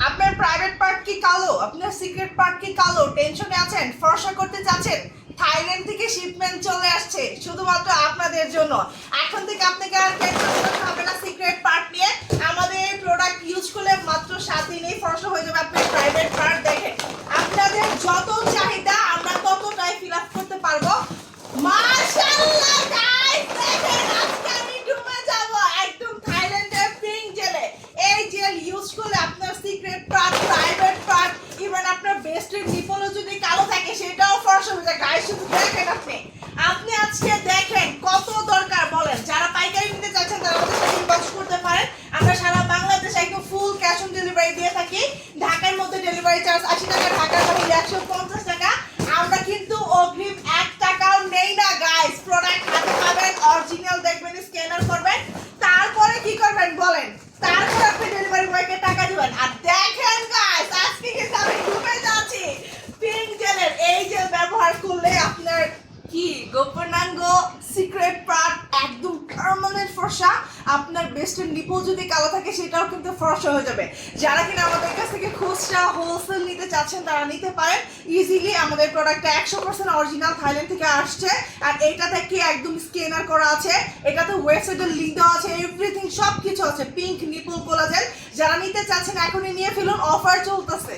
আপনার private part কি কালো, আপনার সিক্রেট পার্ট কি কালো, টেনশনে আছেন, ফর্সা করতে চাচ্ছেন? থাইল্যান্ড থেকে শিপমেন্ট চলে আসছে শুধুমাত্র আপনাদের জন্য। এখন থেকে আপনাকে আর টেনশন করতে হবে না সিক্রেট পার্ট নিয়ে। আমাদের এই প্রোডাক্ট ইউজ করলে মাত্র 7 দিনেই ফর্সা হয়ে যাবে আপনার প্রাইভেট পার্ট। দেখেন আপনাদের যত চাহিদা আমরা ততটাই ফিল আপ করতে পারবো। মাশাআল্লাহ গাইস, দেখেন আজকে আমি ডুবে যাব একদম থাইল্যান্ডের পিঙ্ক জেলে। এই জেল ইউজ করলে আপনার secret part, private part, even আপনার বেস্টের নিপলও যদি কালো থাকে সেটাও ফর্সা হয়ে যায়। গাইস শুধু দেখেন আপনি আজকে দেখেন কত দরকার বলেন। যারা পাইকারি নিতে চাচ্ছেন তারা আমাদের সাথে ইনবক্স করতে পারেন। আমরা সারা বাংলাদেশে একদম ফুল ক্যাশ অন ডেলিভারি দিয়ে থাকি। ঢাকার মধ্যে ডেলিভারি চার্জ 80 টাকা, ঢাকার বাইরে 150 টাকা। আমরা কিন্তু অগ্রিম 1 টাকাও নেই না গাইস। প্রোডাক্ট হাতে পাবেন, অরিজিনাল দেখবেন, স্ক্যানার করবেন, তারপরে কি করবেন বলেন? তারপর আপনি ডেলিভারি বয়কে টাকা দিবেন। আর দেখেন গাইস আজকে কিন্তু আমি ডুবে যাচ্ছি পিঙ্ক জেলের। এই জেল ব্যবহার করলে আপনার কি গোপনাঙ্গ, সিক্রেট পার্ট একদম পার্মানেন্ট ফর্সা। আপনার বেস্টের নিপল যদি কালো থাকে সেটাও কিন্তু ফর্সা হয়ে যাবে। যারা কিনা আমাদের কাছ থেকে খুচরা হোলসেল নিতে চাচ্ছেন তারা নিতে পারেন ইজিলি। আমাদের প্রোডাক্টটা 100% অরিজিনাল থাইল্যান্ড থেকে আসছে। আর এটা থেকে একদম স্ক্যানার করা আছে, এটাতে ওয়েবসাইটের লিংক দেওয়া আছে, এভরিথিং সব কিছু আছে। পিঙ্ক নিপল কোলাজেন যারা নিতে চাচ্ছেন এখনই নিয়ে ফেলুন, অফার চলতেছে।